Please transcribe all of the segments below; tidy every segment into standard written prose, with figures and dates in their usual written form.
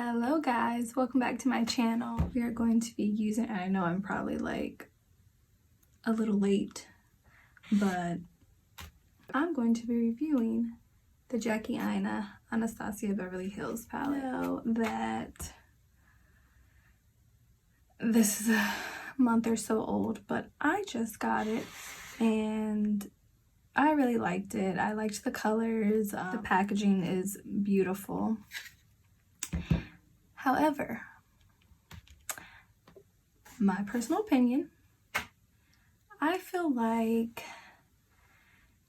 Hello guys, welcome back to my channel. We are going to be using, I know I'm probably like a little late, but I'm going to be reviewing the Jackie Aina Anastasia Beverly Hills palette. I know that this is a month or so old, but I just got it and I really liked it. I liked the colors. The packaging is beautiful. However, my personal opinion, I feel like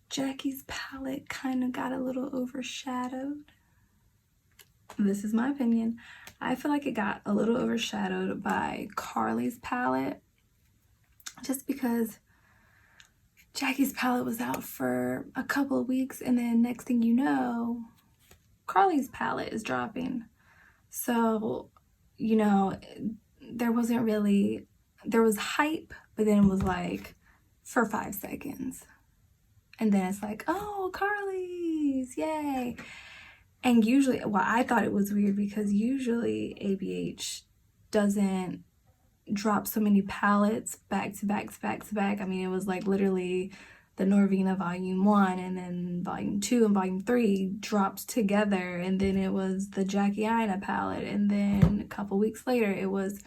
Jackie's palette kind of got a little overshadowed. This is my opinion. I feel like it got a little overshadowed by Carly's palette, just because Jackie's palette was out for a couple of weeks and then next thing you know, Carly's palette is dropping. So, you know, there was hype, but then it was like for 5 seconds. And then it's like, oh, Carly's, yay. And usually, well, I thought it was weird because usually ABH doesn't drop so many palettes back to back to back to back. I mean, it was like literally the Norvina Volume 1 and then Volume 2 and Volume 3 dropped together, and then it was the Jackie Aina palette, and then a couple weeks later it was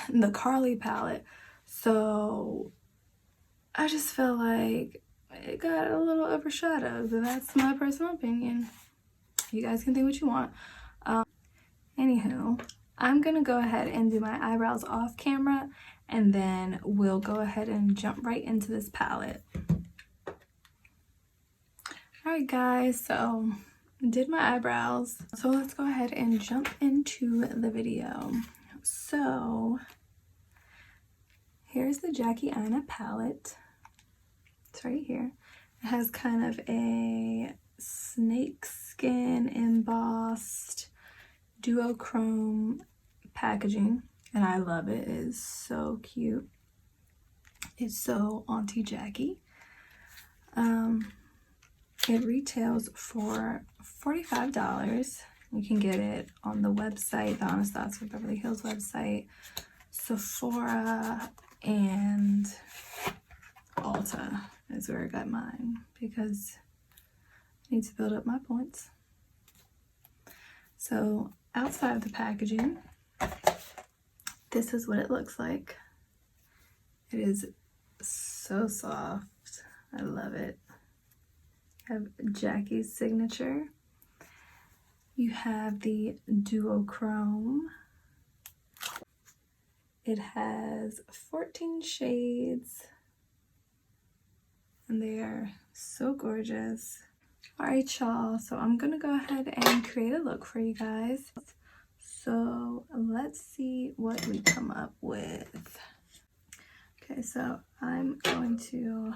the Carly palette. So I just feel like it got a little overshadowed, but that's my personal opinion. You guys can think what you want. Anywho, I'm gonna go ahead and do my eyebrows off camera, and then we'll go ahead and jump right into this palette. Alright guys, so I did my eyebrows. So let's go ahead and jump into the video. So here's the Jackie Aina palette. It's right here. It has kind of a snakeskin embossed duochrome packaging, and I love it. It is so cute. It's so Auntie Jackie. It retails for $45. You can get it on the website, the Anastasia Beverly Hills website, Sephora, and Ulta is where I got mine because I need to build up my points. So outside of the packaging, this is what it looks like. It is so soft. I love it. You have Jackie's signature. You have the duochrome. It has 14 shades, and they are so gorgeous. Alright y'all, so I'm gonna go ahead and create a look for you guys. So let's see what we come up with. Okay, so I'm going to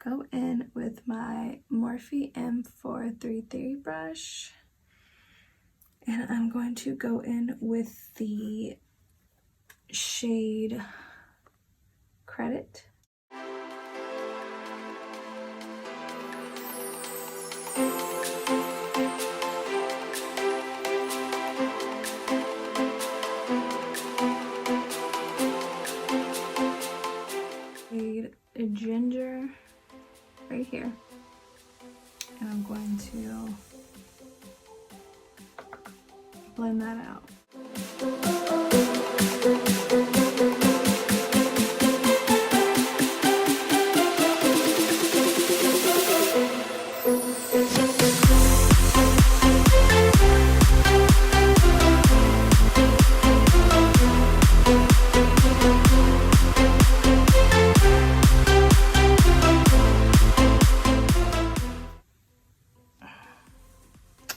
go in with my Morphe M433 brush, and I'm going to go in with the shade Credit. Ginger right here, and I'm going to blend that out.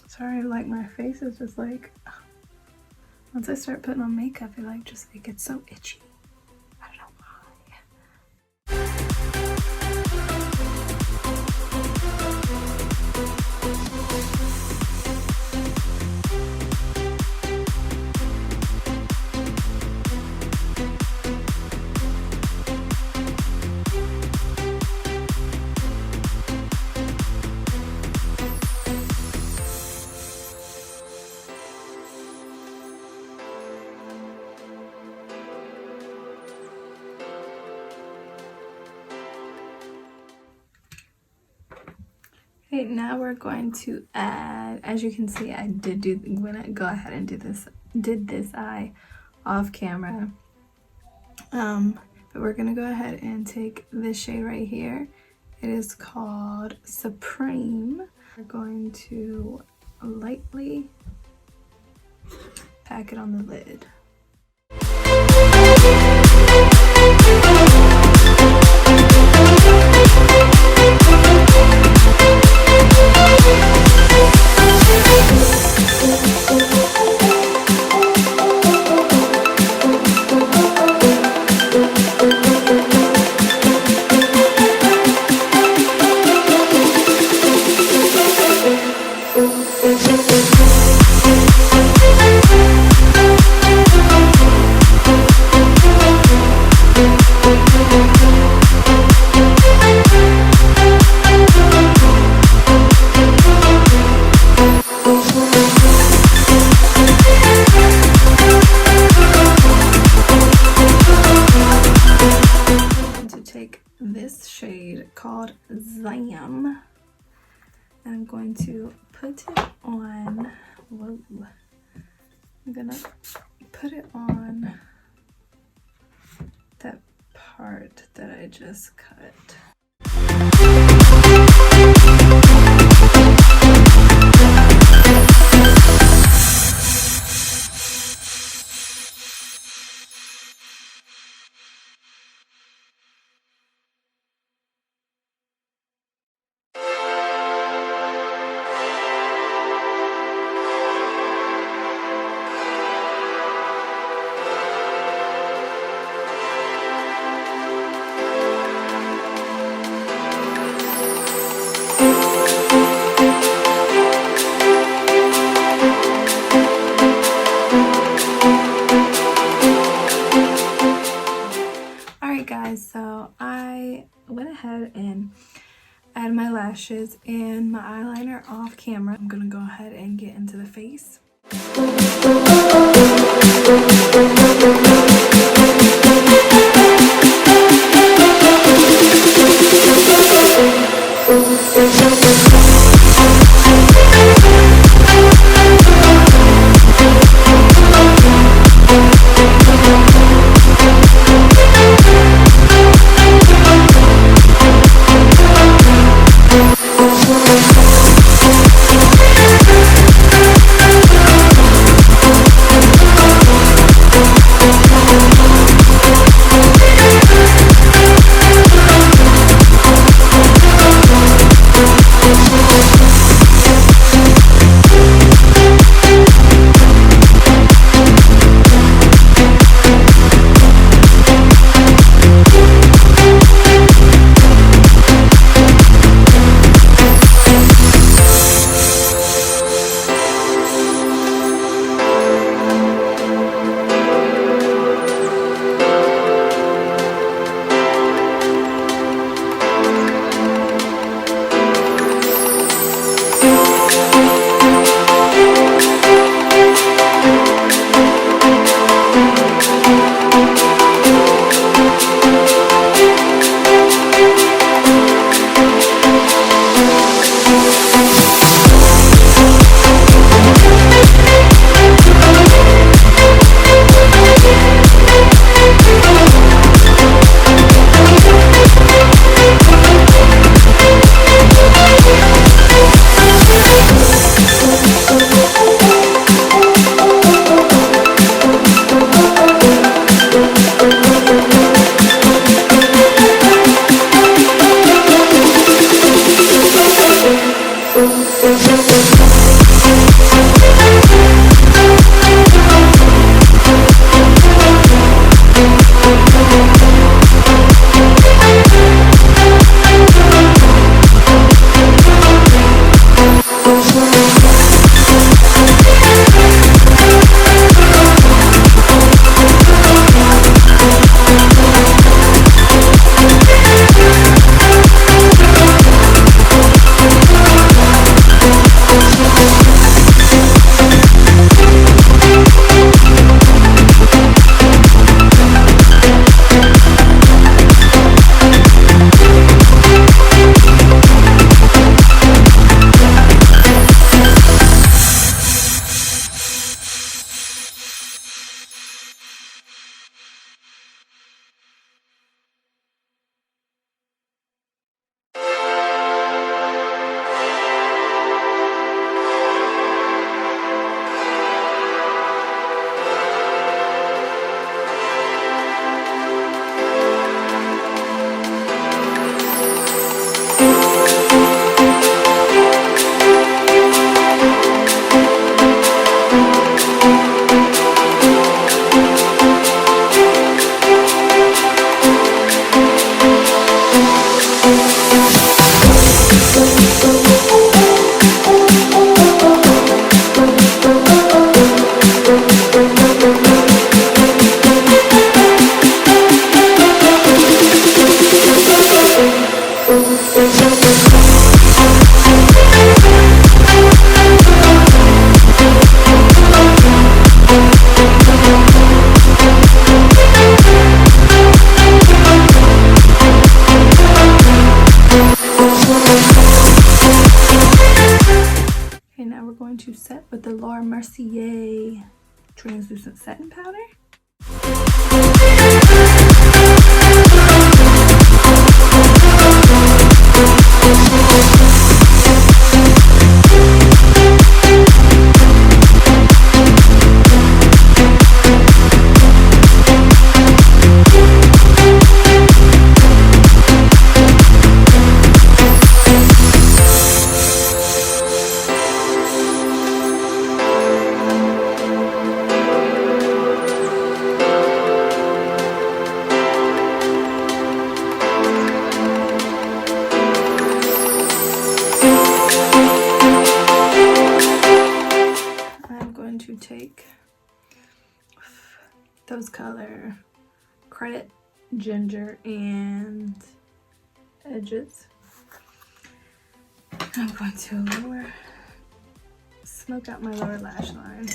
Sorry, like my face is just like, once I start putting on makeup, it just gets so itchy. I don't know why. Okay, now we're going to add, as you can see, I did go ahead and did this eye off camera. But we're gonna go ahead and take this shade right here. It is called Supreme. We're going to lightly pack it on the lid. This shade called Zam. I'm going to put it on, whoa, I'm gonna put it on that part that I just cut. So I went ahead and added my lashes and my eyeliner off camera. I'm gonna go ahead and get into the face. Now we're going to set with the Laura Mercier translucent setting powder. To take those color Credit Ginger and Edges. I'm going to smoke out my lower lash line.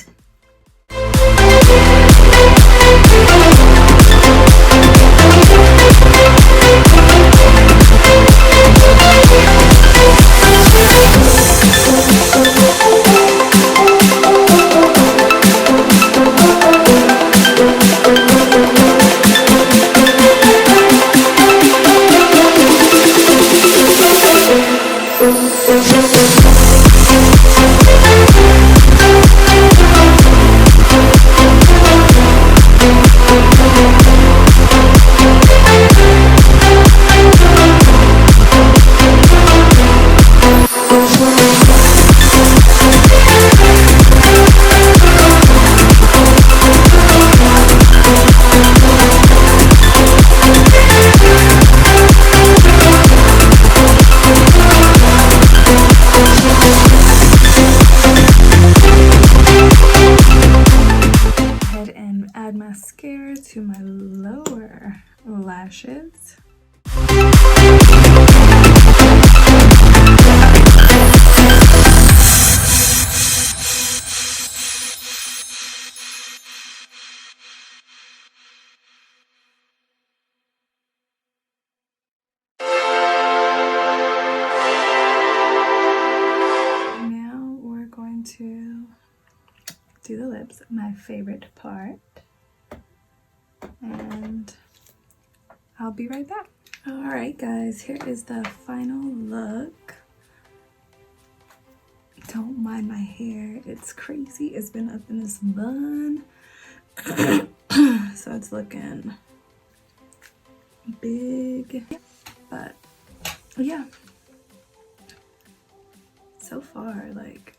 Add mascara to my lower lashes. Now we're going to do the lips, my favorite part. And I'll be right back. All right, guys, here is the final look. Don't mind my hair, it's crazy. It's been up in this bun. So it's looking big, but yeah, so far, like,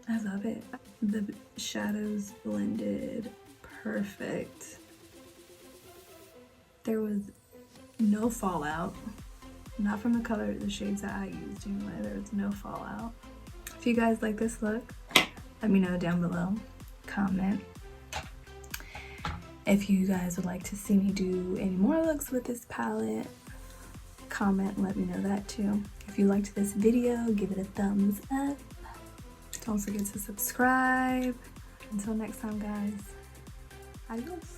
I love it. The shadows blended perfect. There was no fallout, not from the color, the shades that I used anyway. There was no fallout. If you guys like this look, let me know down below. Comment if you guys would like to see me do any more looks with this palette. Comment, let me know that too. If you liked this video, give it a thumbs up. Don't forget to subscribe. Until next time, guys. Adios.